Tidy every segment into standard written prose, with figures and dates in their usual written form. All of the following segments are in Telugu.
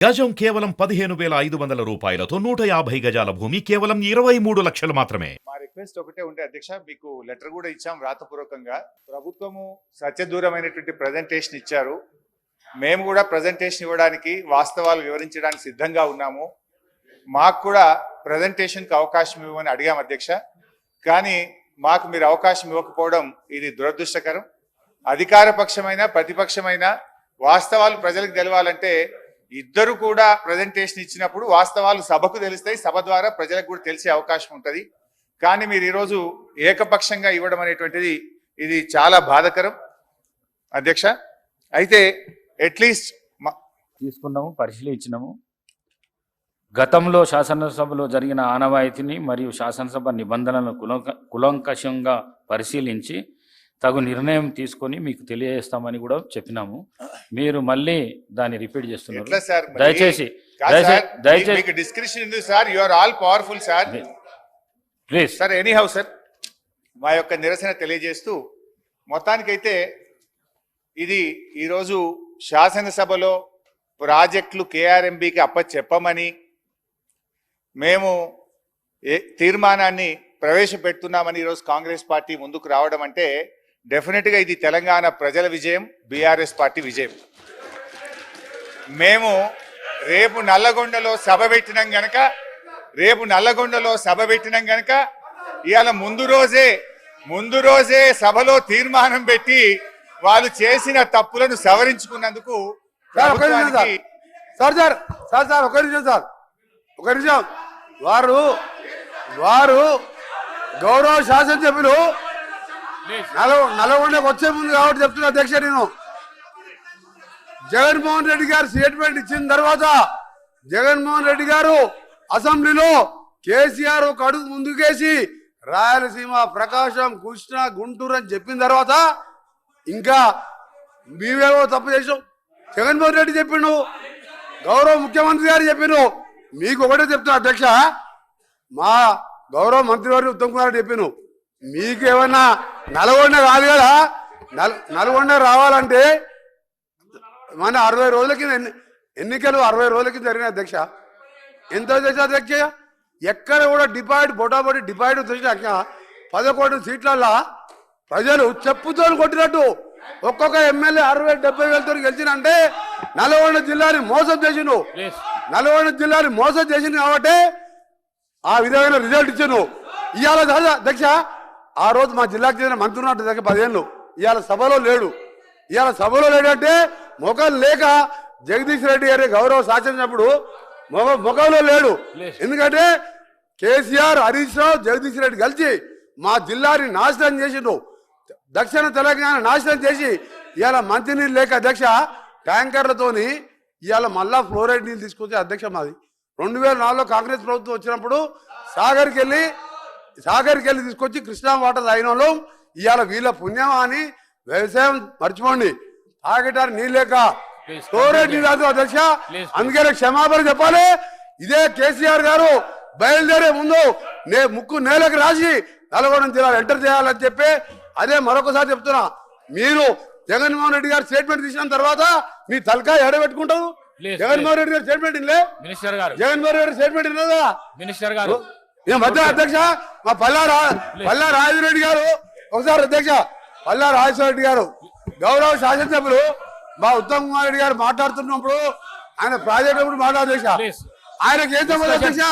గజం కేవలం 15,500 రూపాయలతో 150 గజాల భూమి కేవలం 23 లక్షలు మాత్రమే. మా రిక్వెస్ట్ ఒకటే ఉంటే అధ్యక్ష, మీకు లెటర్ కూడా ఇచ్చాం రాతపూర్వకంగా. ప్రభుత్వము సత్యదూరమైనటువంటి ప్రజెంటేషన్ ఇచ్చారు. మేము కూడా ప్రజెంటేషన్ ఇవ్వడానికి, వాస్తవాలు వివరించడానికి సిద్ధంగా ఉన్నాము. మాకు కూడా ప్రజెంటేషన్కి అవకాశం ఇవ్వమని అడిగాం అధ్యక్ష. కానీ మాకు మీరు అవకాశం ఇవ్వకపోవడం ఇది దురదృష్టకరం. అధికార పక్షమైన ప్రతిపక్షమైన వాస్తవాలు ప్రజలకు తెలవాలంటే ఇద్దరు కూడా ప్రజెంటేషన్ ఇచ్చినప్పుడు వాస్తవాలు సభకు తెలుస్తాయి, సభ ద్వారా ప్రజలకు కూడా తెలిసే అవకాశం ఉంటుంది. కానీ మీరు ఈరోజు ఏకపక్షంగా ఇవ్వడం అనేటువంటిది ఇది చాలా బాధాకరం అధ్యక్ష. అయితే అట్లీస్ట్ తీసుకున్నాము, పరిశీలించినాము. గతంలో శాసనసభలో జరిగిన ఆనవాయితీని మరియు శాసనసభ నిబంధనలను కులంకషంగా పరిశీలించి తగు నిర్ణయం తీసుకొని మీకు తెలియజేస్తామని కూడా చెప్పినాము. మీరు మళ్ళీ దాన్ని రిపీట్ చేస్తున్నారు. దయచేసి డిస్క్రిప్షన్ ఉంది sir. You are all powerful sir. Please sir, anyhow sir, మా యొక్క నిరసన తెలియజేస్తూ మొత్తానికైతే ఇది ఈరోజు శాసనసభలో ప్రాజెక్టులు కేఆర్ఎంబికి అప్పచెప్పమని మేము తీర్మానాన్ని ప్రవేశపెడుతున్నామని ఈరోజు కాంగ్రెస్ పార్టీ ముందుకు రావడం అంటే డెఫినెట్గా ఇది తెలంగాణ ప్రజల విజయం, బీఆర్ఎస్ పార్టీ విజయం. మేము రేపు నల్లగొండలో సభ పెట్టినాం గనక ఇవాళ ముందు రోజే సభలో తీర్మానం పెట్టి వాళ్ళు చేసిన తప్పులను సవరించుకున్నందుకు ఒక నిమిషం వారు గౌరవ శాసనసభ్యులు నల్గొండకు వచ్చే ముందు కాబట్టి చెప్తున్నా అధ్యక్ష, నేను జగన్మోహన్ రెడ్డి గారు స్టేట్మెంట్ ఇచ్చిన తర్వాత జగన్మోహన్ రెడ్డి గారు అసెంబ్లీలో కేసీఆర్ ఒక అడుగు ముందుకేసి రాయలసీమ, ప్రకాశం, కృష్ణా, గుంటూరు అని చెప్పిన తర్వాత ఇంకా మేమేమో తప్పు చేసాం. జగన్మోహన్ రెడ్డి చెప్పిండు, గౌరవ ముఖ్యమంత్రి గారు చెప్పిండు. మీకు ఒకటే చెప్తున్నా అధ్యక్ష, మా గౌరవ మంత్రివారు ఉత్తమ్ కుమార్ రెడ్డి చెప్పాను, మీకు ఏమన్నా నల్గొండ కాదు కదా, నల్గొండ రావాలంటే మన 60 రోజుల కింద ఎన్నికలు 60 రోజుల కింద జరిగిన అధ్యక్ష. ఎంత చేసా అధ్యక్ష, ఎక్కడ కూడా బొటాబొటి డిపాయిడ్ వచ్చినాక 11 సీట్లల్లో ప్రజలు చెప్పుతో కొట్టినట్టు ఒక్కొక్క ఎమ్మెల్యే 60-70 వేలతో గెలిచినంటే నల్గొండ జిల్లాని మోసం చేసిండు కాబట్టి ఆ విధమైన రిజల్ట్ ఇచ్చాను. ఇవాళ అధ్యక్ష, ఆ రోజు మా జిల్లాకు చెందిన మంత్రి ఉన్నట్టు దగ్గర 10 ఏళ్ళు ఇవాళ సభలో లేడంటే మొఖం లేక జగదీష్ రెడ్డి గారి గౌరవ శాసనసభ్యుడు మొఖంలో లేడు. ఎందుకంటే కేసీఆర్, హరీష్ రావు, జగదీష్ రెడ్డి కలిసి మా జిల్లాని నాశనం చేసిండు. దక్షిణ తెలంగాణ నాశనం చేసి ఇవాళ మంచినీళ్ళు లేక అధ్యక్ష ట్యాంకర్లతోని ఇవాళ మళ్ళా ఫ్లోరైడ్ నీళ్ళు తీసుకొచ్చే అధ్యక్ష మాది 2004లో కాంగ్రెస్ ప్రభుత్వం వచ్చినప్పుడు సాగర్కి వెళ్ళి తీసుకొచ్చి కృష్ణా వాటర్ తాగిన వాళ్ళం. ఇవాళ వీళ్ళ పుణ్యం అని వ్యవసాయం మర్చిపోండి, తాగటానికి నీళ్ళు లేక ఫ్లోరైడ్ నీళ్ళు అధ్యక్ష. అందుకనే క్షమాపణ చెప్పాలి. ఇదే కేసీఆర్ గారు బయలుదేరే ముందు ముక్కు నేలకు రాసి నల్గొండ జిల్లాలో ఎంటర్ చేయాలని చెప్పి అదే మరొకసారి చెప్తున్నా. మీరు జగన్మోహన్ రెడ్డి గారు స్టేట్మెంట్ తీసిన తర్వాత మీ తలకాయ ఎడబెట్టుకుంటారు. జగన్మోహన్ రెడ్డి గారు స్టేట్మెంట్ జగన్మోహన్ రెడ్డి స్టేట్మెంట్ ఇన్నదా మినిస్టర్ గారు మధ్య అధ్యక్ష మా పల్లా రాజరెడ్డి గారు ఒకసారి అధ్యక్ష పల్లా రాజశేఖర గారు గౌరవ శాసనసభ్యులు మా ఉత్తమ్ కుమార్ రెడ్డి గారు మాట్లాడుతున్నప్పుడు ఆయన ప్రాజెక్టు మాట్లాడేక్ష ఆయనకి ఏం చెప్పదు అధ్యక్ష.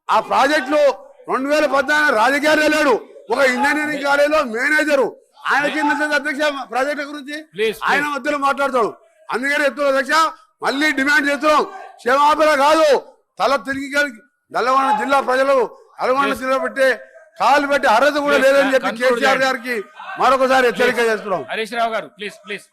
ఆ ప్రాజెక్టులు 2014 రాజకీయాలు వెళ్ళాడు, ఒక ఇంజనీరింగ్ కాలేజీలో మేనేజరు, ఆయనకి అధ్యక్ష ప్రాజెక్టు గురించి ఆయన మధ్యలో మాట్లాడతాడు. అందుకని చెప్తున్నాం అధ్యక్ష, మళ్ళీ డిమాండ్ చేస్తున్నాం, క్షమాపణ కాదు, తల తిరిగి నల్గొండ జిల్లా ప్రజలు నల్గొండ జిల్లా పెట్టే కాలు పెట్టి అర్హత కూడా లేదని చెప్పి కేసీఆర్ గారికి మరొకసారి హెచ్చరిక చేస్తున్నాం. హరీష్ రావు గారు ప్లీజ్